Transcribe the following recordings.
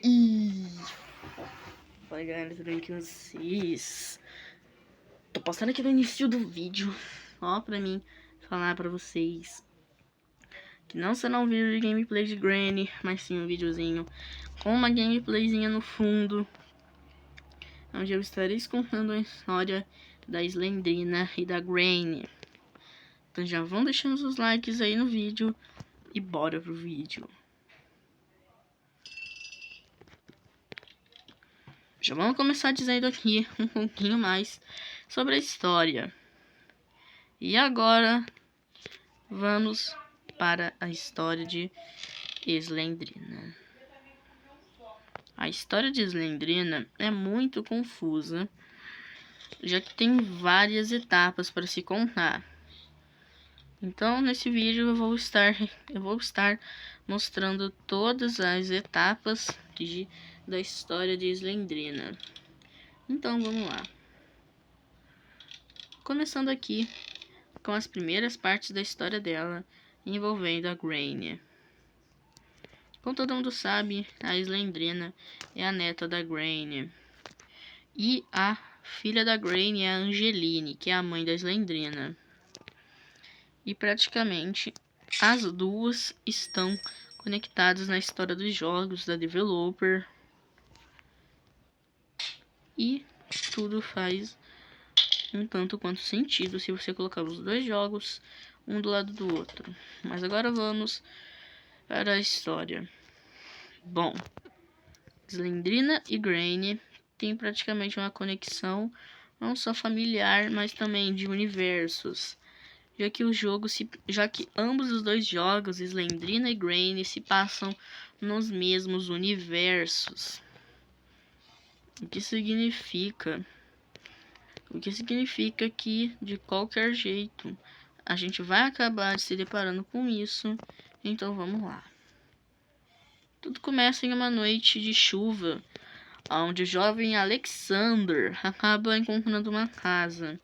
E... Fala galera, tudo bem com vocês? Tô postando aqui no início do vídeo, ó, pra mim falar pra vocês que não será um vídeo de gameplay de Granny, mas sim um videozinho com uma gameplayzinha no fundo, onde eu estarei contando a história da Slendrina e da Granny. Então já vão deixando os likes aí no vídeo e bora pro vídeo. Já vamos começar dizendo aqui um pouquinho mais sobre a história. E agora vamos para a história de Slendrina. A história de Slendrina é muito confusa, já que tem várias etapas para se contar. Então, nesse vídeo eu vou estar mostrando todas as etapas da história de Slendrina. Então, vamos lá. Começando aqui com as primeiras partes da história dela, envolvendo a Granny. Como todo mundo sabe, a Slendrina é a neta da Granny. E a filha da Granny é a Angeline, que é a mãe da Slendrina. E praticamente as duas estão conectadas na história dos jogos da developer. E tudo faz um tanto quanto sentido se você colocar os dois jogos um do lado do outro. Mas agora vamos para a história. Bom, Slendrina e Granny têm praticamente uma conexão não só familiar, mas também de universos, já que ambos os dois jogos, Slendrina e Granny, se passam nos mesmos universos. O que significa que de qualquer jeito a gente vai acabar se deparando com isso. Então vamos lá. Tudo começa em uma noite de chuva, onde o jovem Alexander acaba encontrando uma casa.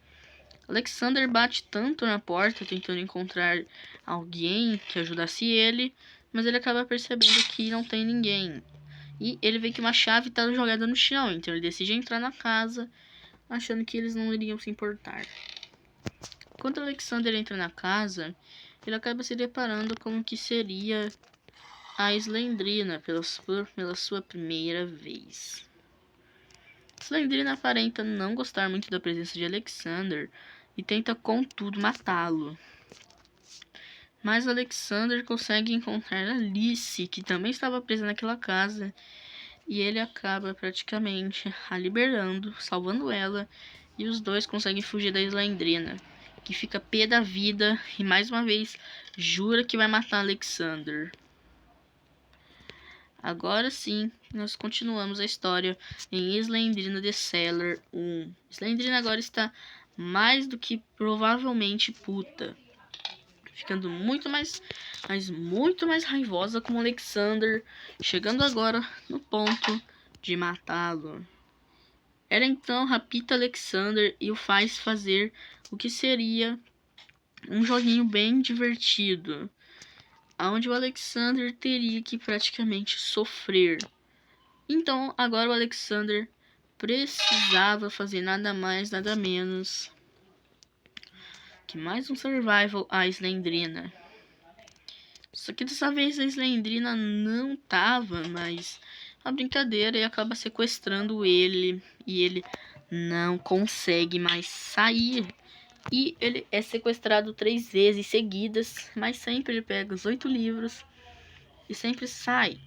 Alexander bate tanto na porta tentando encontrar alguém que ajudasse ele, mas ele acaba percebendo que não tem ninguém. E ele vê que uma chave está jogada no chão, então ele decide entrar na casa, achando que eles não iriam se importar. Quando Alexander entra na casa, ele acaba se deparando com o que seria a Slendrina pela sua primeira vez. Slendrina aparenta não gostar muito da presença de Alexander e tenta, contudo, matá-lo. Mas Alexander consegue encontrar Alice, que também estava presa naquela casa, e ele acaba praticamente a liberando, salvando ela, e os dois conseguem fugir da Slendrina, que fica pé da vida e mais uma vez jura que vai matar Alexander. Agora sim, nós continuamos a história em Slendrina The Cellar 1. Slendrina agora está mais do que provavelmente puta, ficando muito mais raivosa com Alexander, chegando agora no ponto de matá-lo. Ela então rapta Alexander e o faz fazer o que seria um joguinho bem divertido, onde o Alexander teria que praticamente sofrer. Então, agora o Alexander precisava fazer nada mais, nada menos que mais um survival à Slendrina. Só que dessa vez a Slendrina não tava mais a brincadeira e acaba sequestrando ele. E ele não consegue mais sair. E ele é sequestrado 3 vezes seguidas, mas sempre ele pega os 8 livros e sempre sai.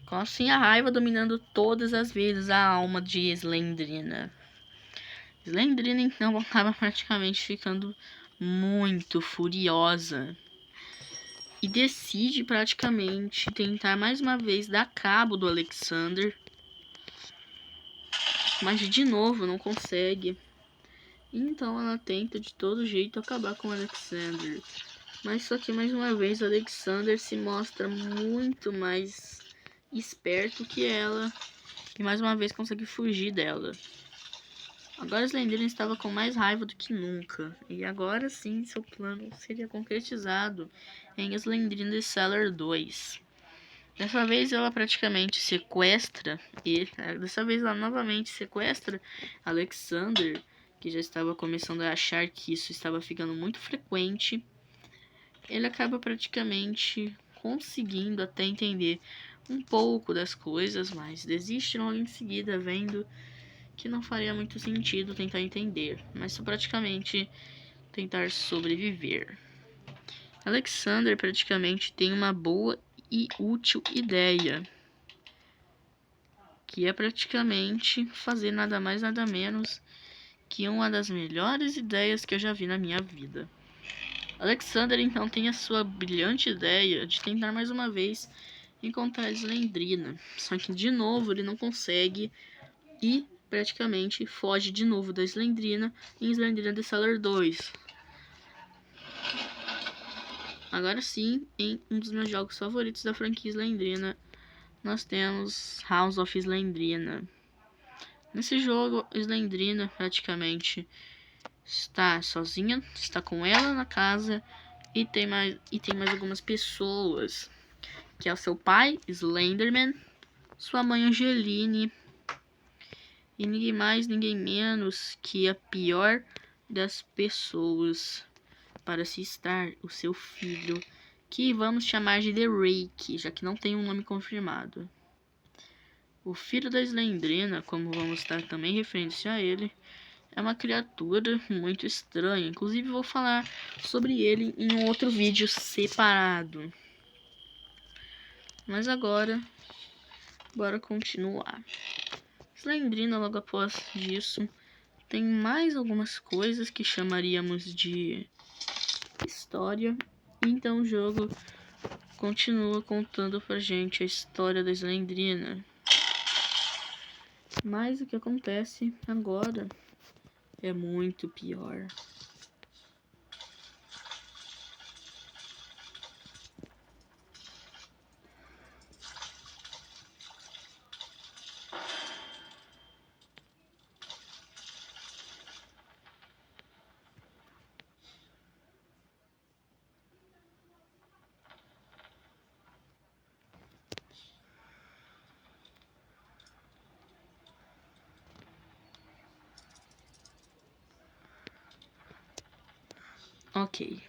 Com assim a raiva dominando todas as vezes a alma de Slendrina. Slendrina então acaba praticamente ficando muito furiosa e decide praticamente tentar mais uma vez dar cabo do Alexander, mas de novo não consegue. Então ela tenta de todo jeito acabar com o Alexander, mas só que mais uma vez o Alexander se mostra muito mais esperto que ela e mais uma vez consegue fugir dela. Agora Slendrina estava com mais raiva do que nunca, e agora sim seu plano seria concretizado em Slendrina The Cellar 2. Dessa vez ela praticamente sequestra ele. Dessa vez ela novamente sequestra Alexander, que já estava começando a achar que isso estava ficando muito frequente. Ele acaba praticamente conseguindo até entender um pouco das coisas, mas desiste logo em seguida, vendo que não faria muito sentido tentar entender, mas só praticamente tentar sobreviver. Alexander praticamente tem uma boa e útil ideia, que é praticamente fazer nada mais nada menos que uma das melhores ideias que eu já vi na minha vida. Alexander então tem a sua brilhante ideia de tentar mais uma vez encontrar Slendrina, só que de novo ele não consegue e praticamente foge de novo da Slendrina em Slendrina Deceiler 2. Agora sim, em um dos meus jogos favoritos da franquia Slendrina, nós temos House of Slendrina. Nesse jogo, Slendrina praticamente está sozinha, está com ela na casa e tem mais algumas pessoas, que é o seu pai, Slenderman, sua mãe, Angeline, e ninguém mais, ninguém menos que a pior das pessoas para se estar, o seu filho, que vamos chamar de The Rake, já que não tem um nome confirmado. O filho da Slendrina, como vamos estar também referente a ele, é uma criatura muito estranha. Inclusive vou falar sobre ele em um outro vídeo separado. Mas agora, bora continuar. Slendrina, logo após disso, tem mais algumas coisas que chamaríamos de história. Então o jogo continua contando pra gente a história da Slendrina. Mas o que acontece agora é muito pior. Ok.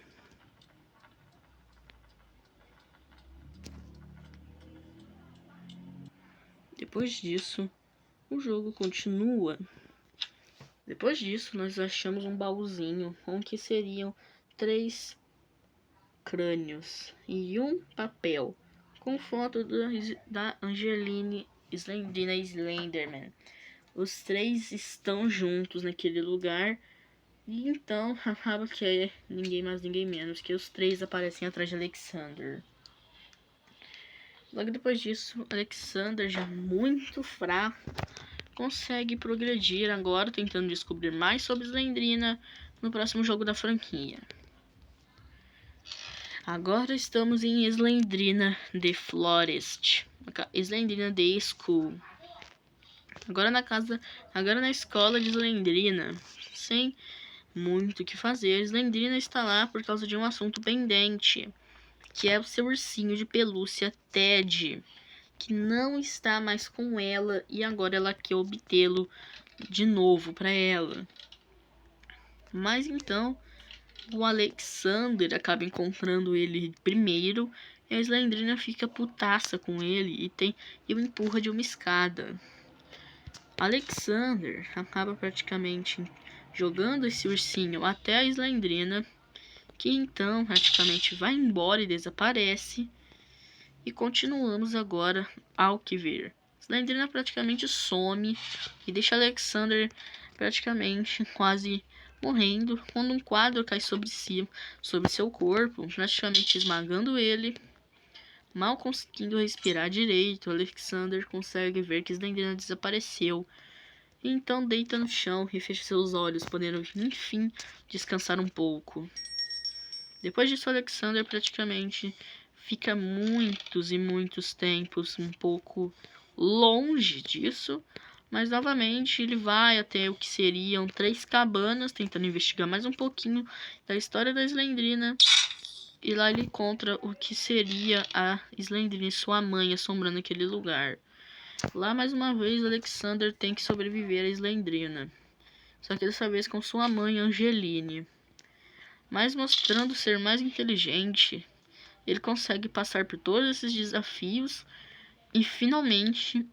Depois disso, o jogo continua. Depois disso, nós achamos um baúzinho com que seriam 3 crânios e um papel com foto da Angeline Slendrina e Slenderman. Os 3 estão juntos naquele lugar. E então acaba que é ninguém mais, ninguém menos que os 3 aparecem atrás de Alexander. Logo depois disso, Alexander, já muito fraco, consegue progredir agora, tentando descobrir mais sobre Slendrina no próximo jogo da franquia. Agora estamos em Slendrina The Forest, Slendrina The School. Agora na escola de Slendrina, sem muito o que fazer, Slendrina está lá por causa de um assunto pendente, que é o seu ursinho de pelúcia Ted, que não está mais com ela e agora ela quer obtê-lo de novo para ela. Mas então o Alexander acaba encontrando ele primeiro e a Slendrina fica putaça com ele e o empurra de uma escada. Alexander acaba praticamente jogando esse ursinho até a Slendrina, que então praticamente vai embora e desaparece. E continuamos agora ao que ver. Slendrina praticamente some e deixa Alexander praticamente quase morrendo quando um quadro cai sobre seu corpo, praticamente esmagando ele. Mal conseguindo respirar direito, Alexander consegue ver que Slendrina desapareceu. Então deita no chão e fecha seus olhos, podendo enfim descansar um pouco. Depois disso, Alexander praticamente fica muitos e muitos tempos um pouco longe disso, mas novamente ele vai até o que seriam 3 cabanas, tentando investigar mais um pouquinho da história da Slendrina. E lá ele encontra o que seria a Slendrina e sua mãe assombrando aquele lugar. Lá, mais uma vez, Alexander tem que sobreviver a Slendrina. Só que dessa vez com sua mãe, Angeline. Mas mostrando ser mais inteligente, ele consegue passar por todos esses desafios e finalmente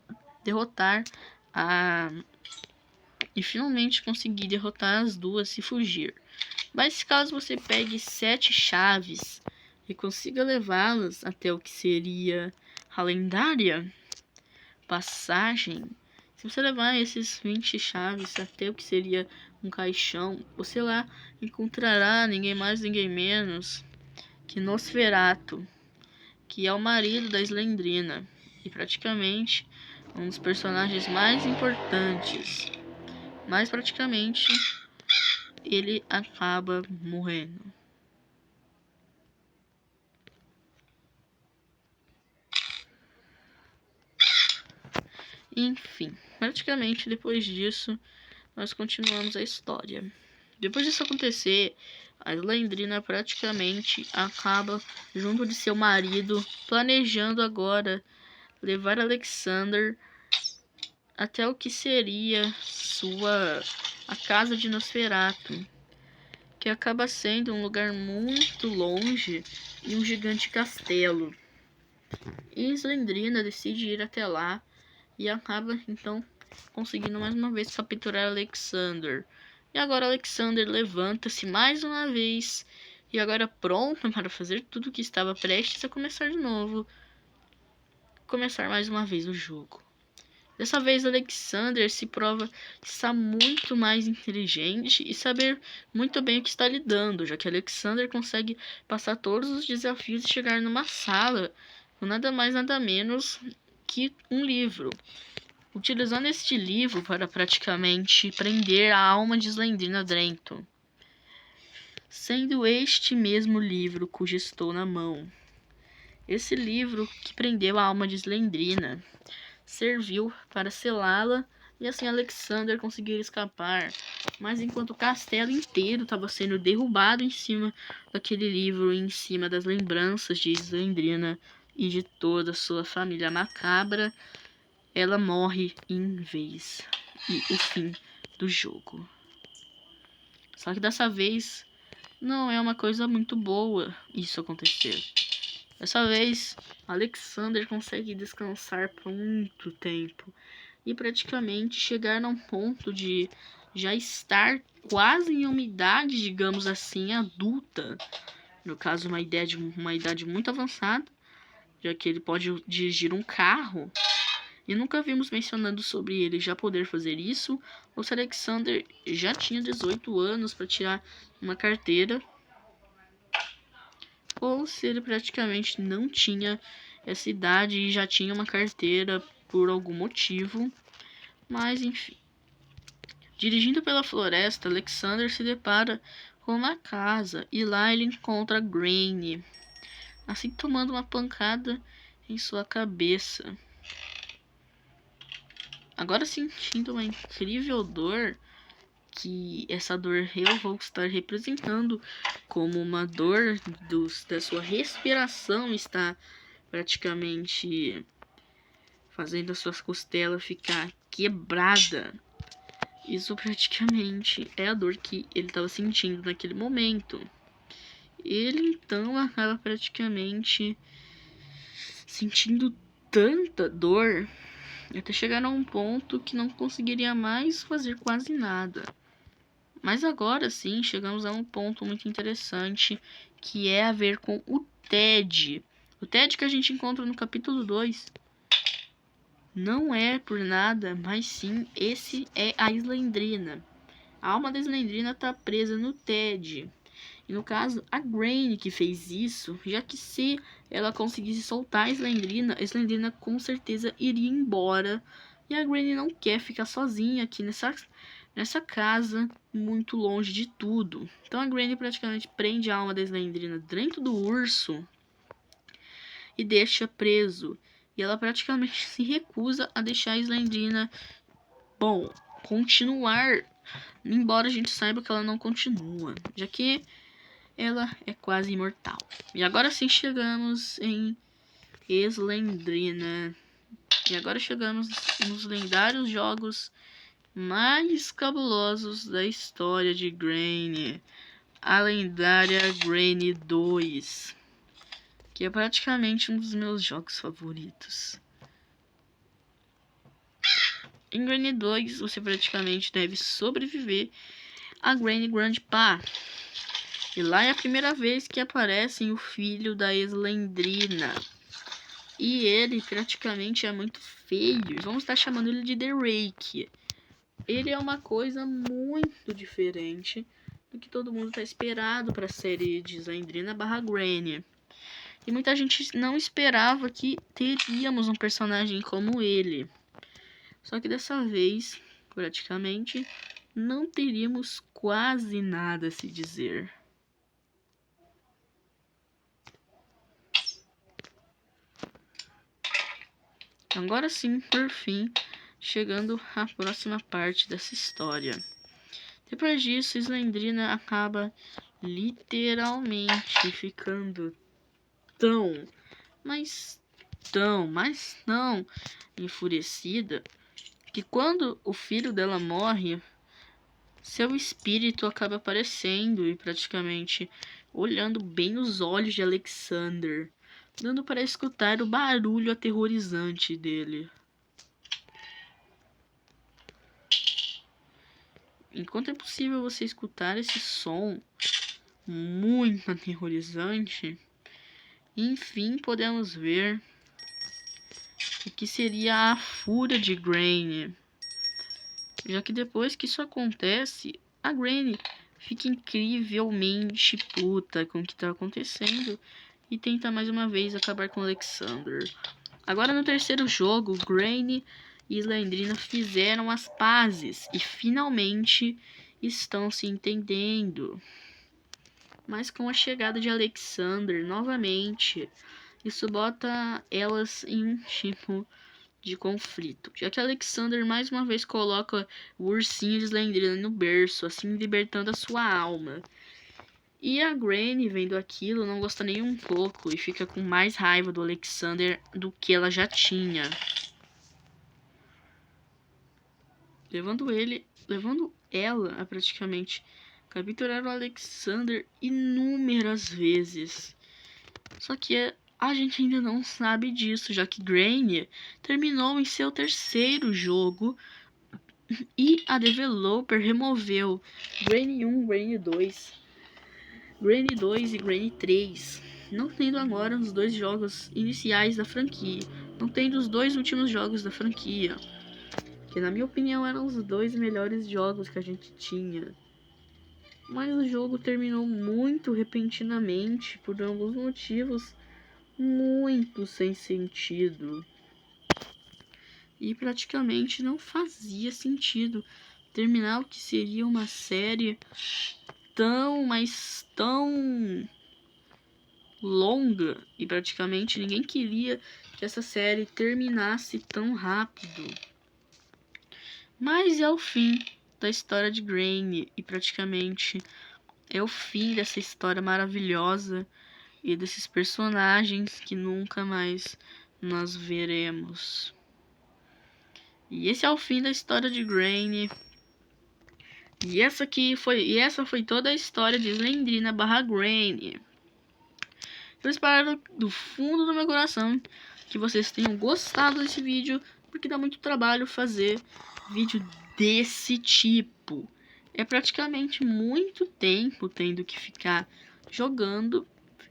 conseguir derrotar as duas e fugir. Mas caso você pegue 7 chaves e consiga levá-las até o que seria a lendária passagem, se você levar esses 20 chaves até o que seria um caixão, você lá encontrará ninguém mais, ninguém menos que Nosferatu, que é o marido da Slendrina e praticamente um dos personagens mais importantes. Mas praticamente ele acaba morrendo. Enfim, praticamente depois disso, nós continuamos a história. Depois disso acontecer, a Slendrina praticamente acaba, junto de seu marido, planejando agora levar Alexander até o que seria a casa de Nosferatu, que acaba sendo um lugar muito longe e um gigante castelo. E Slendrina decide ir até lá e acaba então conseguindo mais uma vez capturar Alexander. E agora Alexander levanta-se mais uma vez e agora pronto para fazer tudo o que estava prestes a começar de novo. Começar mais uma vez o jogo. Dessa vez Alexander se prova estar muito mais inteligente e saber muito bem o que está lidando, já que Alexander consegue passar todos os desafios e chegar numa sala com nada mais nada menos que um livro. Utilizando este livro para praticamente prender a alma de Slendrina dentro. Sendo este mesmo livro cujo estou na mão. Esse livro que prendeu a alma de Slendrina serviu para selá-la e assim Alexander conseguir escapar. Mas enquanto o castelo inteiro estava sendo derrubado em cima daquele livro, em cima das lembranças de Slendrina e de toda a sua família macabra, ela morre em vez. E o fim do jogo. Só que dessa vez não é uma coisa muito boa isso acontecer. Dessa vez, Alexander consegue descansar por muito tempo e praticamente chegar num ponto de já estar quase em uma idade, digamos assim, adulta. No caso, uma idade muito avançada, já que ele pode dirigir um carro. E nunca vimos mencionando sobre ele já poder fazer isso, ou se Alexander já tinha 18 anos para tirar uma carteira, ou se ele praticamente não tinha essa idade e já tinha uma carteira por algum motivo. Mas enfim. Dirigindo pela floresta, Alexander se depara com uma casa e lá ele encontra Granny, assim tomando uma pancada em sua cabeça. Agora sentindo uma incrível dor, que essa dor eu vou estar representando como uma dor da sua respiração, está praticamente fazendo as suas costelas ficar quebrada. Isso praticamente é a dor que ele estava sentindo naquele momento. Ele então acaba praticamente sentindo tanta dor até chegar a um ponto que não conseguiria mais fazer quase nada. Mas agora sim, chegamos a um ponto muito interessante, que é a ver com o Ted. O Ted que a gente encontra no capítulo 2. Não é por nada, mas sim, esse é a Slendrina. A alma da Slendrina está presa no Ted. E no caso, a Granny que fez isso, já que se ela conseguisse soltar a Slendrina com certeza iria embora. E a Granny não quer ficar sozinha aqui nessa casa, muito longe de tudo. Então a Granny praticamente prende a alma da Slendrina dentro do urso e deixa preso. E ela praticamente se recusa a deixar a Slendrina, continuar. Embora a gente saiba que ela não continua, já que ela é quase imortal. E agora sim chegamos em Slendrina. E agora chegamos nos lendários jogos mais cabulosos da história de Grain. A lendária Grain 2, que é praticamente um dos meus jogos favoritos. Em Grain 2, você praticamente deve sobreviver a Grain Grandpa. E lá é a primeira vez que aparece o filho da Slendrina. E ele praticamente é muito feio. Vamos estar chamando ele de The Rake. Ele é uma coisa muito diferente do que todo mundo está esperado para a série de Slendrina / Granny. E muita gente não esperava que teríamos um personagem como ele. Só que dessa vez, praticamente, não teríamos quase nada a se dizer. Agora sim, por fim, chegando à próxima parte dessa história. Depois disso, Slendrina acaba literalmente ficando tão enfurecida que quando o filho dela morre, seu espírito acaba aparecendo e praticamente olhando bem nos olhos de Alexander, dando para escutar o barulho aterrorizante dele. Enquanto é possível você escutar esse som muito aterrorizante, enfim podemos ver o que seria a fúria de Grain. Já que depois que isso acontece, a Grain fica incrivelmente puta com o que está acontecendo e tenta mais uma vez acabar com Alexander. Agora no terceiro jogo, Grain e Slendrina fizeram as pazes e finalmente estão se entendendo. Mas com a chegada de Alexander novamente, isso bota elas em um tipo de conflito, já que Alexander mais uma vez coloca o ursinho de Slendrina no berço, assim libertando a sua alma. E a Granny, vendo aquilo, não gosta nem um pouco e fica com mais raiva do Alexander do que ela já tinha. Levando ela a praticamente capturar o Alexander inúmeras vezes. Só que a gente ainda não sabe disso, já que Grain terminou em seu terceiro jogo e a developer removeu Grain 1, Grain 2, Grain 2 e Grain 3, não tendo agora os dois jogos iniciais da franquia, não tendo os dois últimos jogos da franquia, que na minha opinião eram os dois melhores jogos que a gente tinha. Mas o jogo terminou muito repentinamente por alguns motivos muito sem sentido. E praticamente não fazia sentido terminar o que seria uma série tão longa. E praticamente ninguém queria que essa série terminasse tão rápido. Mas é o fim da história de Grain e praticamente é o fim dessa história maravilhosa e desses personagens que nunca mais nós veremos. E esse é o fim da história de Grain. E essa foi toda a história de Slendrina / Grain. Eu espero do fundo do meu coração que vocês tenham gostado desse vídeo, porque dá muito trabalho fazer vídeo desse tipo. É praticamente muito tempo tendo que ficar jogando.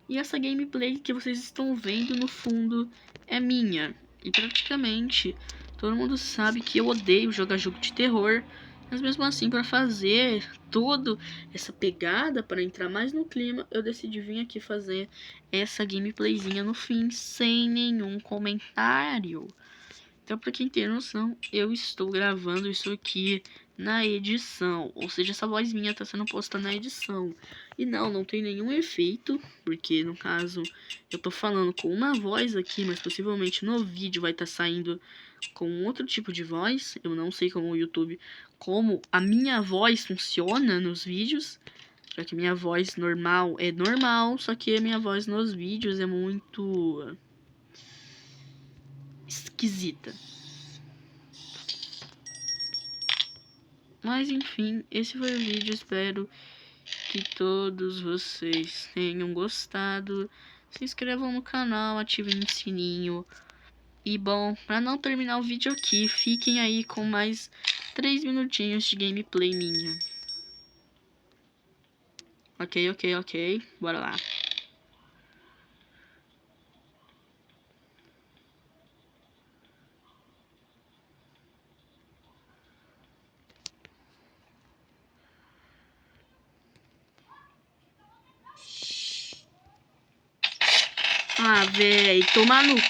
E essa gameplay que vocês estão vendo no fundo é minha. E praticamente todo mundo sabe que eu odeio jogar jogo de terror. Mas mesmo assim, para fazer toda essa pegada, para entrar mais no clima, eu decidi vir aqui fazer essa gameplayzinha no fim, sem nenhum comentário. Então, para quem tem noção, eu estou gravando isso aqui na edição. Ou seja, essa voz minha está sendo posta na edição. E não tem nenhum efeito, porque no caso eu tô falando com uma voz aqui, mas possivelmente no vídeo vai estar saindo com outro tipo de voz. Eu não sei como o YouTube, como a minha voz funciona nos vídeos. Já que minha voz normal é normal, só que a minha voz nos vídeos é muito esquisita. Mas enfim, esse foi o vídeo. Espero que todos vocês tenham gostado. Se inscrevam no canal, ativem o sininho. E bom, para não terminar o vídeo aqui, fiquem aí com mais 3 minutinhos de gameplay minha. Ok. Bora lá. Ah, véi, tomar no cu.